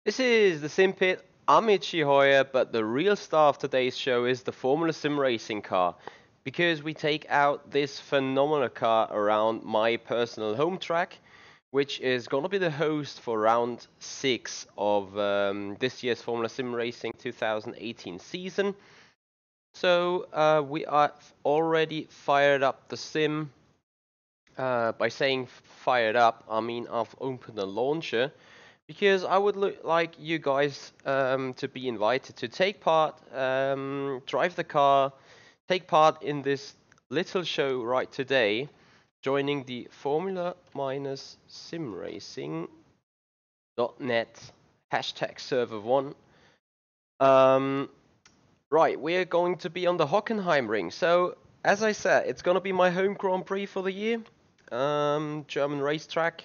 This is the Simpit. I'm Michi Hoyer, but the real star of today's show is the Formula Sim racing car, because we take out this phenomenal car around my personal home track, which is going to be the host for round 6 of this year's Formula Sim Racing 2018 season. So we are already fired up the sim. By saying fired up, I mean I've opened the launcher, because I would like you guys to be invited to take part, drive the car, take part in this little show right today, joining the Formula-Simracing.net #server1. Right, we're going to be on the Hockenheim ring. So, as I said, it's going to be my home Grand Prix for the year. German racetrack,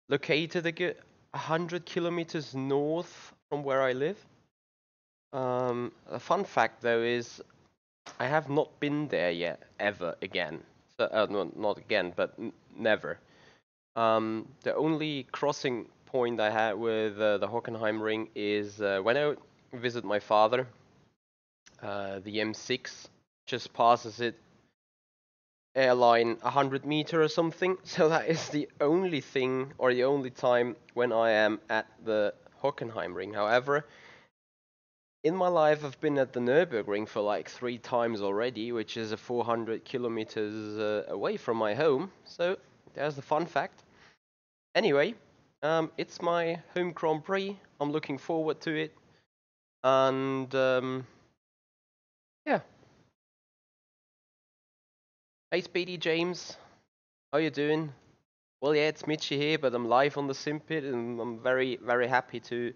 located a good 100 kilometers north from where I live. A fun fact though is I have not been there yet, ever again. So, no, not again, but never. The only crossing point I had with the Hockenheim ring is when I visit my father. The M6 just passes it airline 100 meter or something, so that is the only thing or the only time when I am at the Hockenheim ring. However, in my life I've been at the Nürburgring for like 3 times already, which is 400 kilometers away from my home, so there's the fun fact. Anyway, it's my home Grand Prix, I'm looking forward to it, and yeah. Hey Speedy James, how you doing? Well, yeah, it's Michi here, but I'm live on the Simpit, and I'm very, very happy to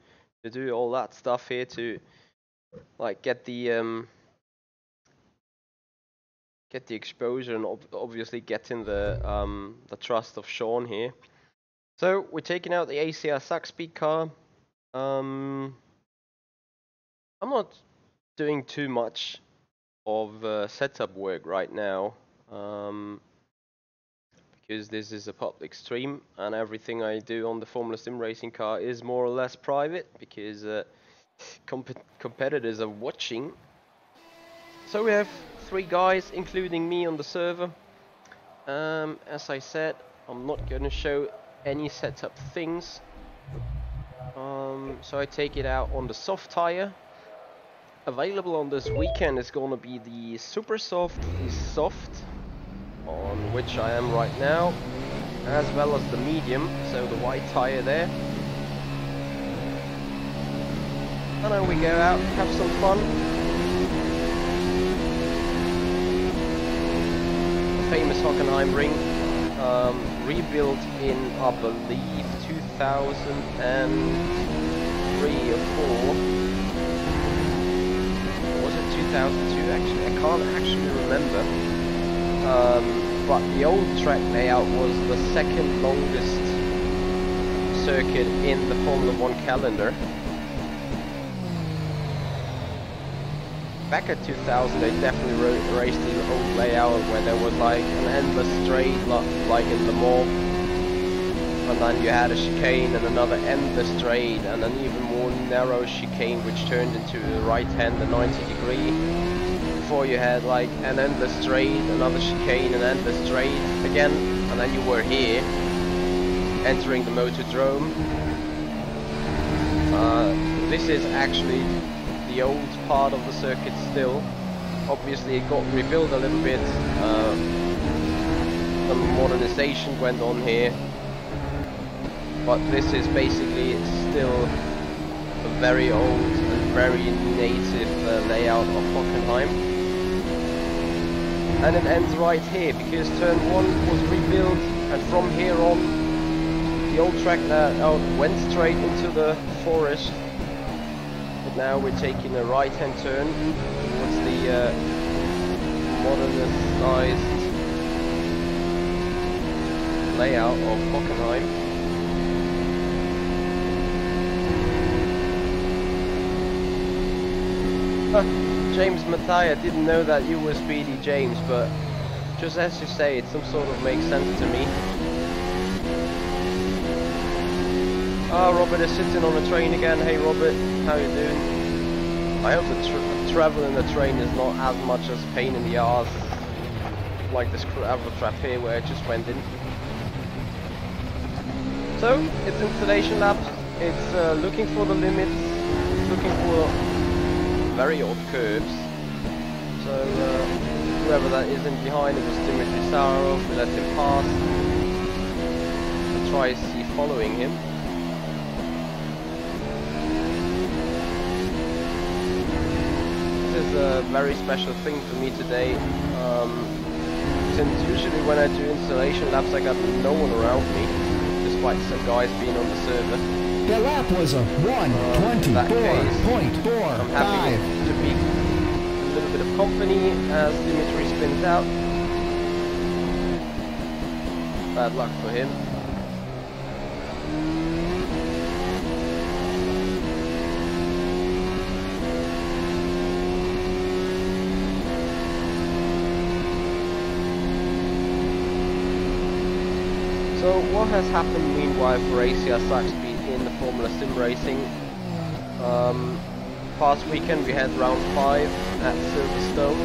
do all that stuff here to like get the exposure and obviously getting the trust of Sean here. So we're taking out the ACR Zakspeed car. I'm not doing too much of setup work right now. Because this is a public stream and everything I do on the Formula Sim racing car is more or less private, because competitors are watching. So we have 3 guys, including me, on the server. As I said, I'm not going to show any setup things. So I take it out on the soft tire. Available on this weekend is going to be the Super Soft, the Soft, on which I am right now, as well as the medium, so the white tire there. And then we go out, have some fun. The famous Hockenheim ring, rebuilt in, I believe, 2003 or 4. Or was it 2002 actually? I can't actually remember. But the old track layout was the second longest circuit in the Formula 1 calendar. Back at 2000 they definitely raced the old layout where there was like an endless straight like in Le Mans, and then you had a chicane and another endless straight and an even more narrow chicane which turned into a right hand at 90 degree. Before you had like an endless straight, another chicane, an endless straight again, and then you were here entering the motordrome. This is actually the old part of the circuit still. Obviously it got rebuilt a little bit, some modernization went on here, but this is basically still a very old and very native layout of Hockenheim. And it ends right here, because turn 1 was rebuilt, and from here on the old track layout went straight into the forest. But now we're taking a right hand turn towards the modernized layout of Hockenheim. James Matthias, didn't know that you were Speedy James, but just as you say, it some sort of makes sense to me. Robert is sitting on the train again. Hey Robert, how you doing? I hope the travel in the train is not as much as a pain in the ass like this gravel trap here where I just went in. So, it's installation laps, it's looking for the limits, it's looking for very odd curves. So, whoever that is in behind, it was Dimitri Sarov, we let him pass. We'll try to see following him. This is a very special thing for me today. Since usually when I do installation laps I got no one around me, despite some guys being on the server. The lap was a 1:24.45. I'm happy to be a little bit of company as Dimitri spins out. Bad luck for him. So what has happened meanwhile for ACR Zakspeed in the Formula Sim Racing? Past weekend we had round 5 at Silverstone.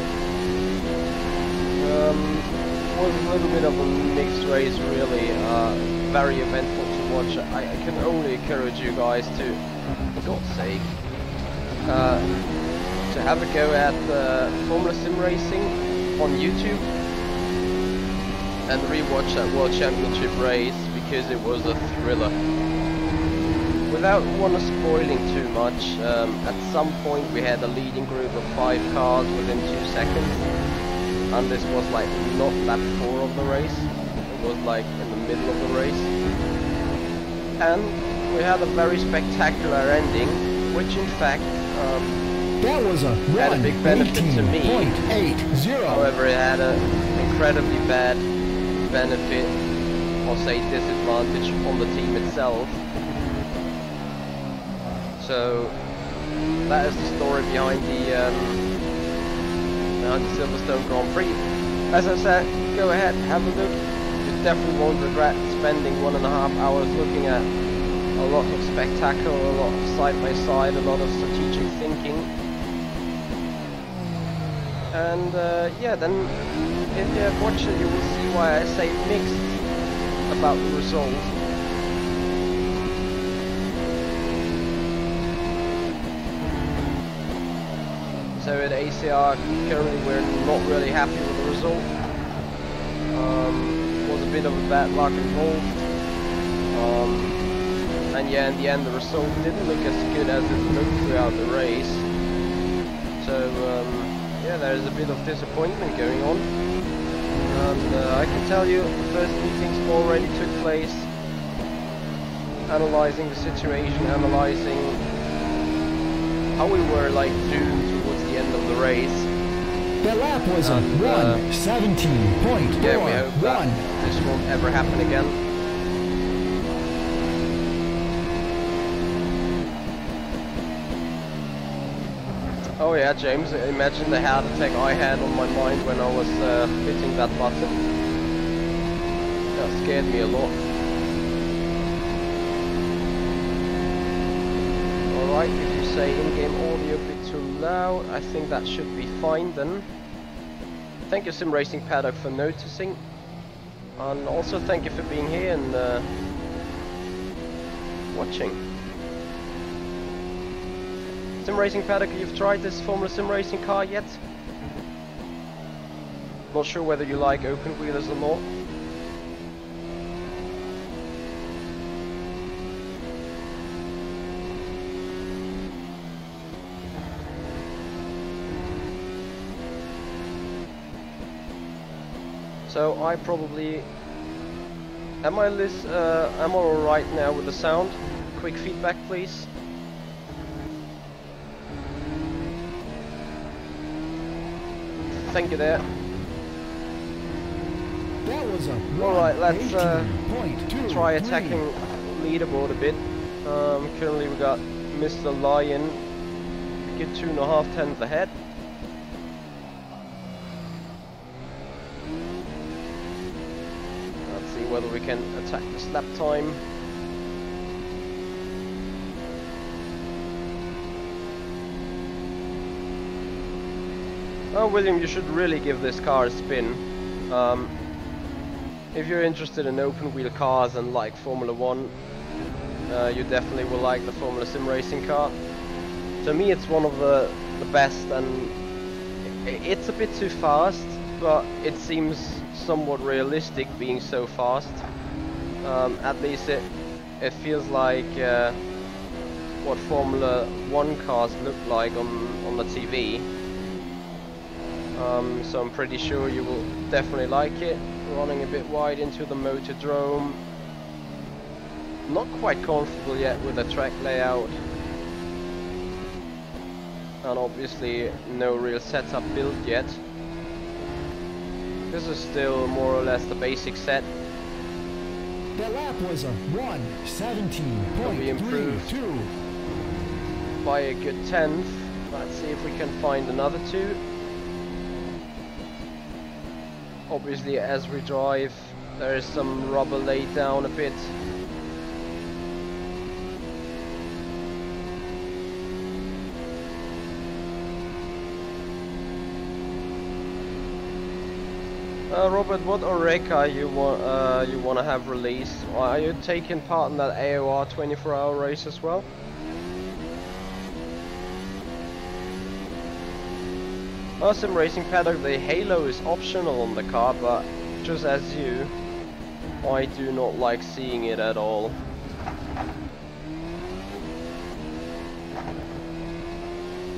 Was a little bit of a mixed race really, very eventful to watch. I can only encourage you guys to, for God's sake, to have a go at Formula Sim Racing on YouTube and rewatch that World Championship race because it was a thriller. Without spoiling too much, at some point we had a leading group of 5 cars within 2 seconds, and this was like not lap 4 of the race, it was like in the middle of the race. And we had a very spectacular ending, which in fact that was a had a big benefit to me. 1:18.80. However, it had an incredibly bad benefit, or say disadvantage, on the team itself. So that is the story behind the Silverstone Grand Prix. As I said, go ahead, have a look. You definitely won't regret spending 1.5 hours looking at a lot of spectacle, a lot of side by side, a lot of strategic thinking. And yeah, then if you watch it, you will see why I say mixed about the result. So at ACR, currently we're not really happy with the result. Was a bit of a bad luck involved. And yeah, in the end the result didn't look as good as it looked throughout the race. So yeah, there's a bit of disappointment going on. And I can tell you, the first meetings already took place, analyzing the situation, analyzing how we were like doomed towards the end of the race. The lap was a 1:17.41. Yeah, we hope that this won't ever happen again. Oh yeah, James, imagine the heart attack I had on my mind when I was hitting that button. That scared me a lot. Alright, if you say in-game audio a bit too loud, I think that should be fine then. Thank you SimRacing Paddock for noticing. And also thank you for being here and watching. SimRacing Paddock, you've tried this Formula Sim Racing car yet? Not sure whether you like open wheelers or not. So I probably am I all right now with the sound? Quick feedback, please. Thank you there. That was a Alright, let's try attacking leaderboard a bit. Currently we got Mr. Lion, get 2.5 tenths ahead. Let's see whether we can attack this lap time. Oh, William, you should really give this car a spin. If you're interested in open wheel cars and like Formula 1, you definitely will like the Formula Sim Racing car. To me it's one of the best, and it's a bit too fast, but it seems somewhat realistic being so fast. At least it feels like what Formula 1 cars look like on the TV. So I'm pretty sure you will definitely like it. Running a bit wide into the motordrome. Not quite comfortable yet with the track layout. And obviously no real setup built yet. This is still more or less the basic set. The lap was a 1:17.32. We improved by a good 10th. Let's see if we can find another 2. Obviously as we drive there is some rubber laid down a bit. Robert, what Oreca you want to have released? Are you taking part in that AOR 24-hour race as well? Sim Racing Paddock, the halo is optional on the car, but just as you, I do not like seeing it at all.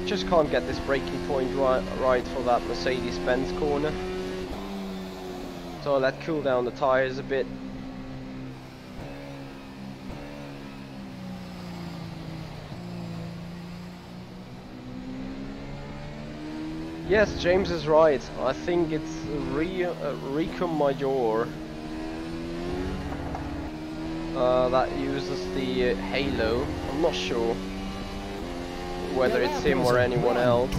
Just can't get this braking point right for that Mercedes-Benz corner. So let cool down the tires a bit. Yes, James is right. I think it's Rico Major that uses the halo. I'm not sure whether it's him or anyone else,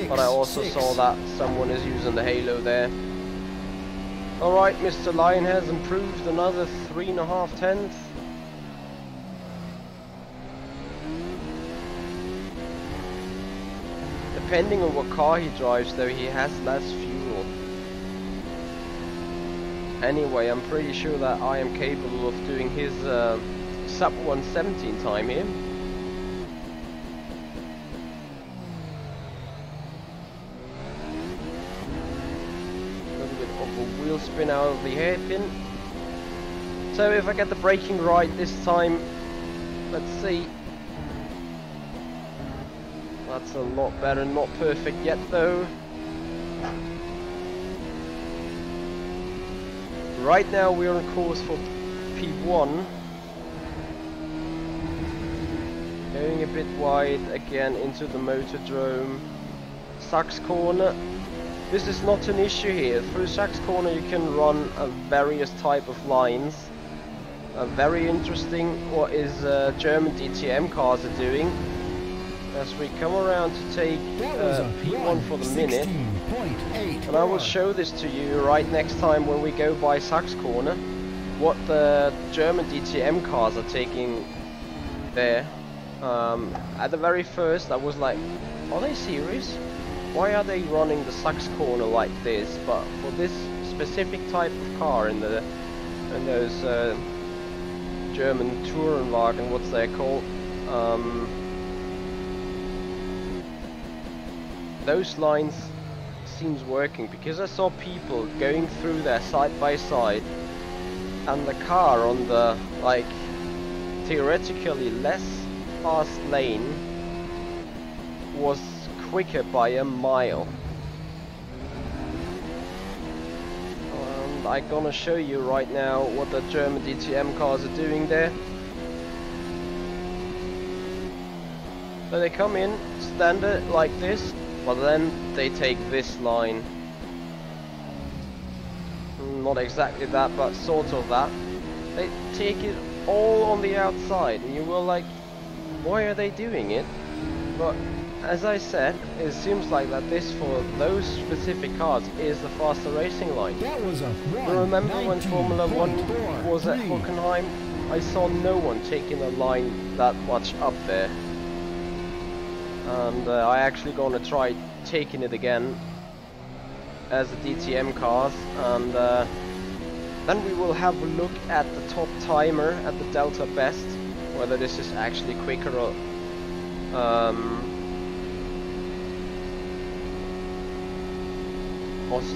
but I also saw that someone is using the halo there. Alright, Mr. Lion has improved another 3.5 tenths. Depending on what car he drives though, he has less fuel. Anyway, I'm pretty sure that I am capable of doing his sub 117 time here. A little bit of a wheel spin out of the hairpin. So if I get the braking right this time, let's see. That's a lot better, not perfect yet though. Right now we're on course for P1. Going a bit wide again into the motordrome. Zaks corner. This is not an issue here. Through Zaks corner you can run various type of lines. Very interesting what is German DTM cars are doing. As we come around to take P1 for the minute, and I will show this to you right next time when we go by Zaks corner, what the German DTM cars are taking there. At the very first I was like, are they serious? Why are they running the Zaks corner like this? But for this specific type of car in those German Tourenwagen, what's they called? Those lines seems working, because I saw people going through there side by side, and the car on the like theoretically less fast lane was quicker by a mile. And I'm gonna show you right now what the German DTM cars are doing there. So they come in standard like this, but then they take this line. Not exactly that, but sort of that. They take it all on the outside, and you will like, why are they doing it? But as I said, it seems like that this, for those specific cars, is the faster racing line. That was a Remember when Formula 1 was at Hockenheim? I saw no one taking a line that much up there. And I actually gonna try taking it again as the DTM cars, and then we will have a look at the top timer at the Delta Best, whether this is actually quicker or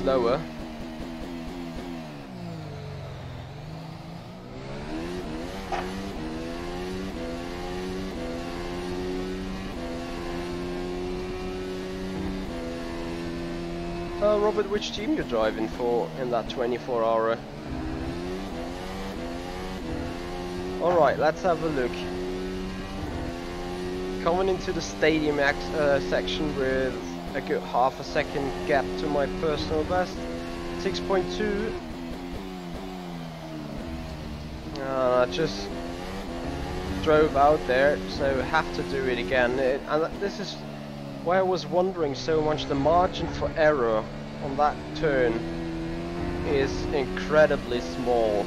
slower. Robert, which team you're driving for in that 24-hour? Alright, let's have a look. Coming into the stadium section with a good half a second gap to my personal best. 6.2. I just drove out there, so have to do it again. And this is why I was wondering so much. The margin for error on that turn is incredibly small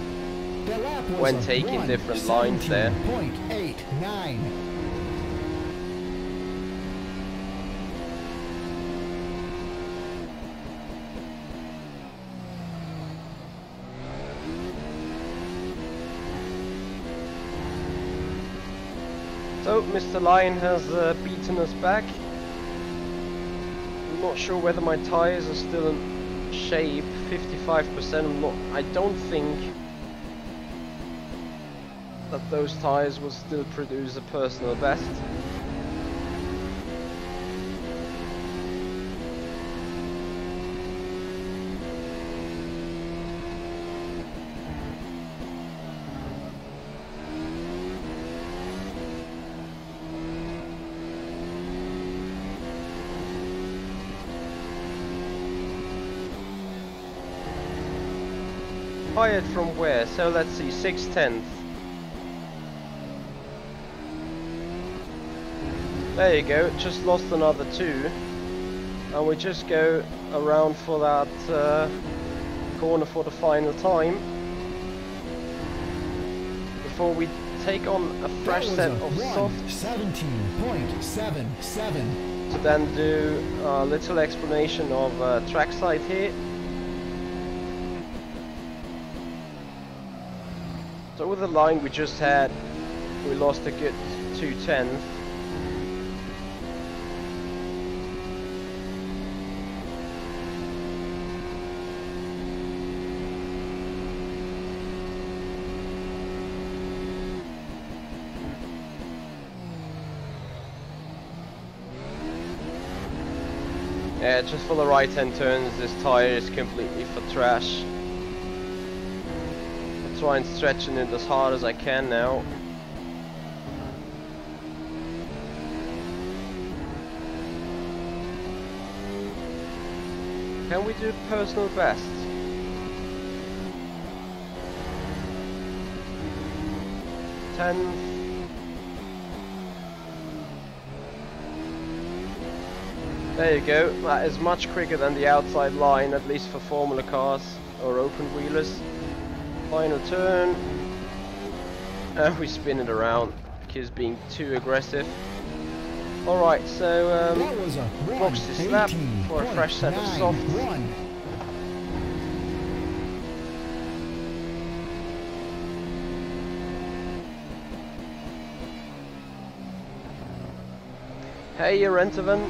when taking different lines there. 17.89. So Mr. Lion has beaten us back. I'm not sure whether my tires are still in shape. 55%. I don't think that those tires will still produce a personal best. Fired from where? So let's see, 6/10. There you go, just lost another 2. And we just go around for that corner for the final time. Before we take on a fresh set of soft. 17.77. To then do a little explanation of trackside here. So with the line we just had, we lost a good 2/10. Yeah, just for the right-hand turns, this tire is completely for trash. Try and stretching it as hard as I can now. Can we do personal best? There you go. That is much quicker than the outside line, at least for Formula cars or open wheelers. Final turn, and we spin it around because being too aggressive. Alright, so box this lap for a fresh set of softs. Hey Rentavan.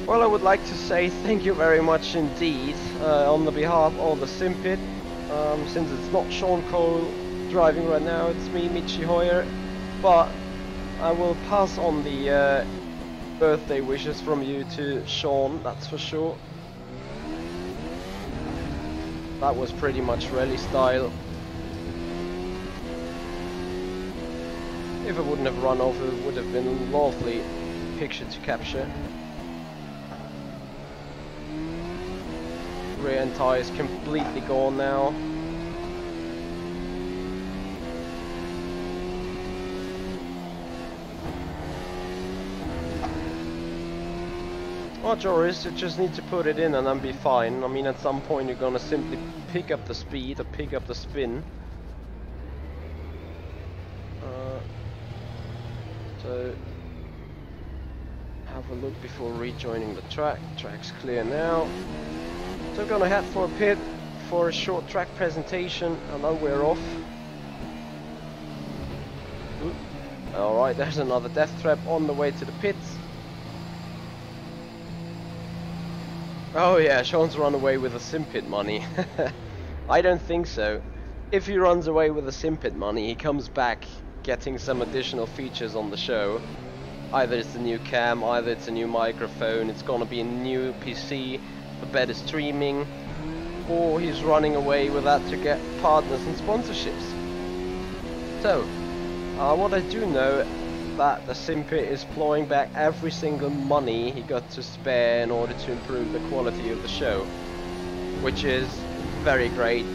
Well, I would like to say thank you very much indeed on the behalf of the Simpit. Since it's not Sean Cole driving right now, it's me, Michi Hoyer, but I will pass on the birthday wishes from you to Sean, that's for sure. That was pretty much rally style. If I wouldn't have run over, it would have been a lovely picture to capture. Rear end tyre is completely gone now. Well, Joris, you just need to put it in and then be fine. I mean, at some point you're gonna simply pick up the speed or pick up the spin. So have have a look before rejoining the track. Track's clear now. So we're gonna head for a pit for a short track presentation and then we're off. Alright, there's another death trap on the way to the pits. Oh yeah, Sean's run away with the Simpit money. I don't think so. If he runs away with the Simpit money, he comes back getting some additional features on the show. Either it's a new cam, either it's a new microphone, it's gonna be a new PC for better streaming, or he's running away with that to get partners and sponsorships. So, what I do know that the Simpit is plowing back every single money he got to spare in order to improve the quality of the show, which is very great,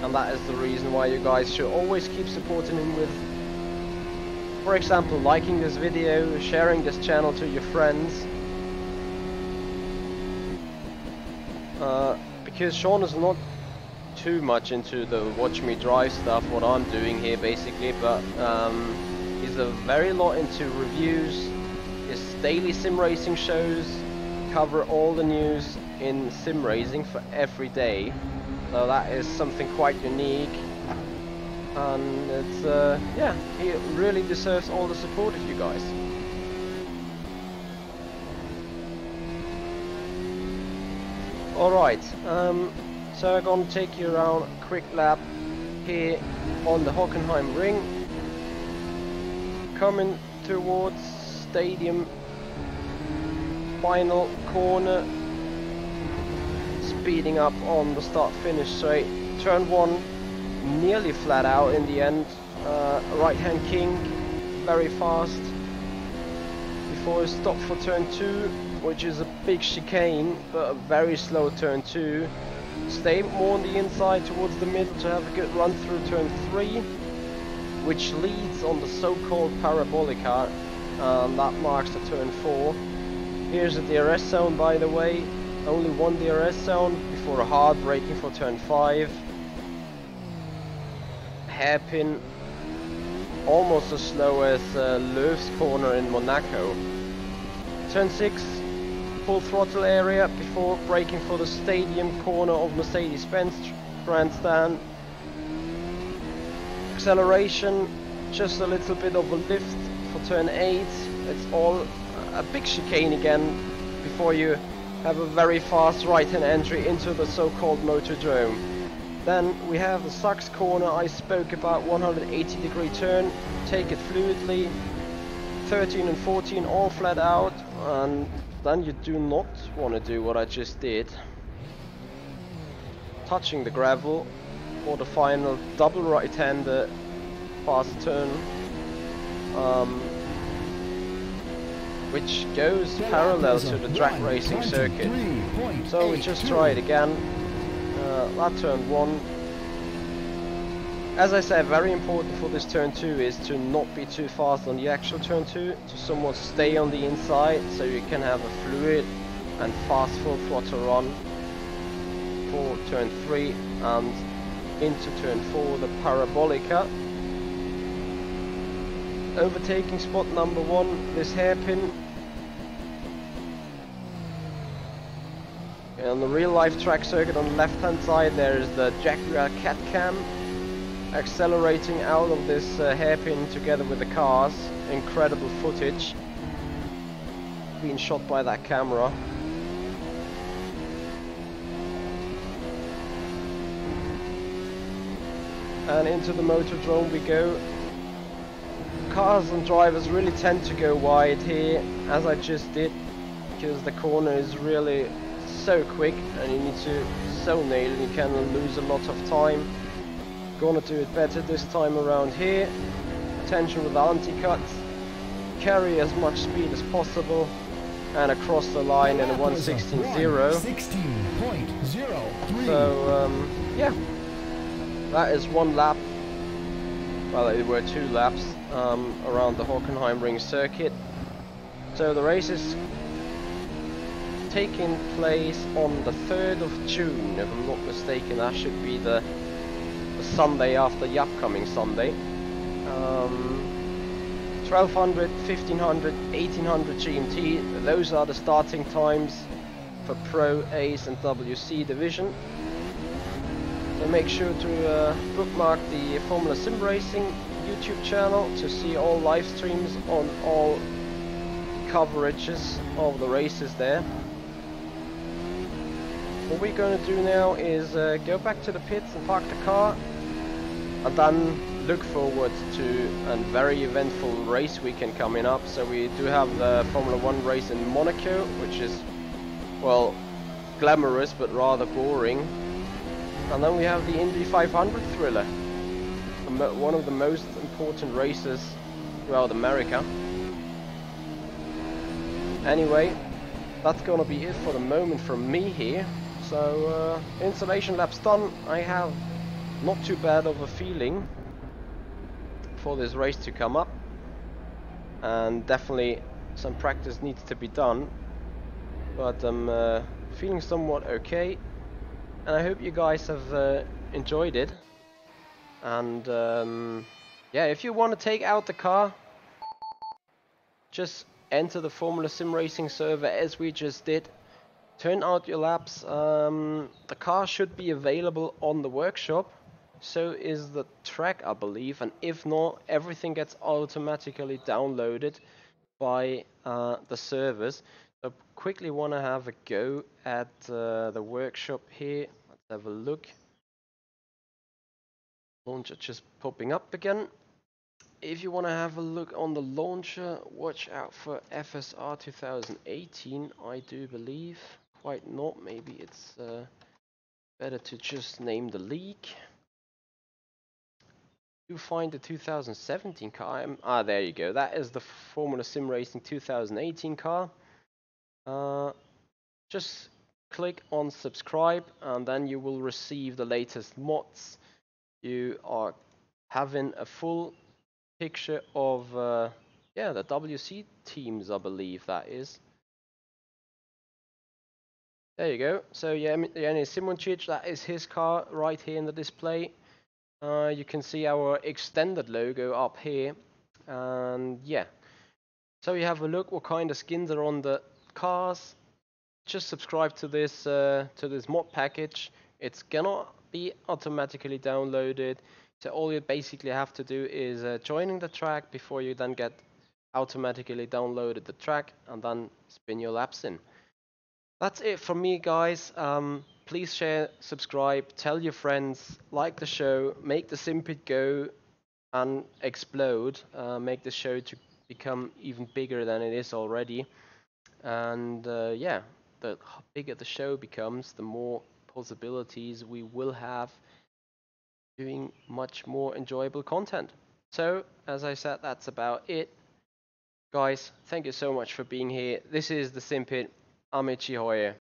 and that is the reason why you guys should always keep supporting him with, for example, liking this video, sharing this channel to your friends, because Sean is not too much into the watch me drive stuff, what I'm doing here basically, but he's a very lot into reviews. His daily sim racing shows cover all the news in sim racing for every day, so that is something quite unique, and it's yeah, he really deserves all the support of you guys. Alright, so I'm gonna take you around a quick lap here on the Hockenheim ring, coming towards stadium final corner, speeding up on the start finish straight, turn 1 nearly flat out in the end, right hand king very fast before a stop for turn 2, which is a big chicane but a very slow turn 2. Stay more on the inside towards the middle to have a good run through turn 3, which leads on the so-called parabolica, and that marks the turn 4. Here's the DRS zone, by the way, only one DRS zone before a hard braking for turn 5. Hairpin, almost as slow as Louv's corner in Monaco. Turn 6, full throttle area before braking for the stadium corner of Mercedes-Benz grandstand. Acceleration, just a little bit of a lift for turn 8. It's all a big chicane again before you have a very fast right-hand entry into the so-called motordrome. Then we have the Zaks corner I spoke about, 180 degree turn, take it fluidly, 13 and 14 all flat out, and then you do not want to do what I just did, touching the gravel for the final double right-hander fast turn, which goes parallel to the track racing circuit. So we just try it again. That turn 1. As I said, very important for this turn 2 is to not be too fast on the actual turn 2, to somewhat stay on the inside so you can have a fluid and fast full throttle run for turn 3 and into turn 4, the parabolica. Overtaking spot number 1, this hairpin. On the real life track circuit on the left hand side there is the Jaguar cat cam, accelerating out of this hairpin together with the cars. Incredible footage being shot by that camera. And into the motordrome we go. Cars and drivers really tend to go wide here, as I just did, because the corner is really so quick and you need to so nail it, you can lose a lot of time. Gonna do it better this time around here. Attention with the anti-cuts, carry as much speed as possible, and across the line in a 1:16.0. 16.03. So yeah, that is one lap. Well, it were 2 laps around the Hockenheim ring circuit. So the race is taking place on the 3rd of June, if I'm not mistaken. That should be the Sunday after the upcoming Sunday. 1200, 1500, 1800 GMT, those are the starting times for Pro, Ace and WC division. So make sure to bookmark the Formula Sim Racing YouTube channel to see all live streams on all coverages of the races there. What we're going to do now is go back to the pits and park the car, and then look forward to a very eventful race weekend coming up. So we do have the Formula 1 race in Monaco, which is, well, glamorous but rather boring. And then we have the Indy 500 thriller, one of the most important races throughout America. Anyway, that's gonna be it for the moment from me here. So installation laps done. I have not too bad of a feeling for this race to come up, and definitely some practice needs to be done, but I'm feeling somewhat okay, and I hope you guys have enjoyed it. And yeah, if you want to take out the car, just enter the Formula Sim Racing server as we just did. Turn out your laps. The car should be available on the workshop. So is the track, I believe. And if not, everything gets automatically downloaded by the servers. So quickly want to have a go at the workshop here. Let's have a look. Launcher just popping up again. If you want to have a look on the launcher, watch out for FSR 2018, I do believe. Quite not, maybe it's better to just name the league. You find the 2017 car. There you go. That is the Formula Sim Racing 2018 car. Just click on subscribe, and then you will receive the latest mods. You are having a full picture of yeah, the WC teams, I believe that is. There you go. So yeah, Simoncic, that is his car right here in the display. You can see our extended logo up here, and yeah. So you have a look what kind of skins are on the cars. Just subscribe to this mod package. It's gonna be automatically downloaded. So all you basically have to do is joining the track before you then get automatically downloaded the track, and then spin your laps in. That's it from me, guys. Please share, subscribe, tell your friends, like the show, make the Simpit go and explode, make the show to become even bigger than it is already. And yeah, the bigger the show becomes, the more possibilities we will have doing much more enjoyable content. So, as I said, that's about it. Guys, thank you so much for being here. This is the Simpit. I'm Michi Hoyer.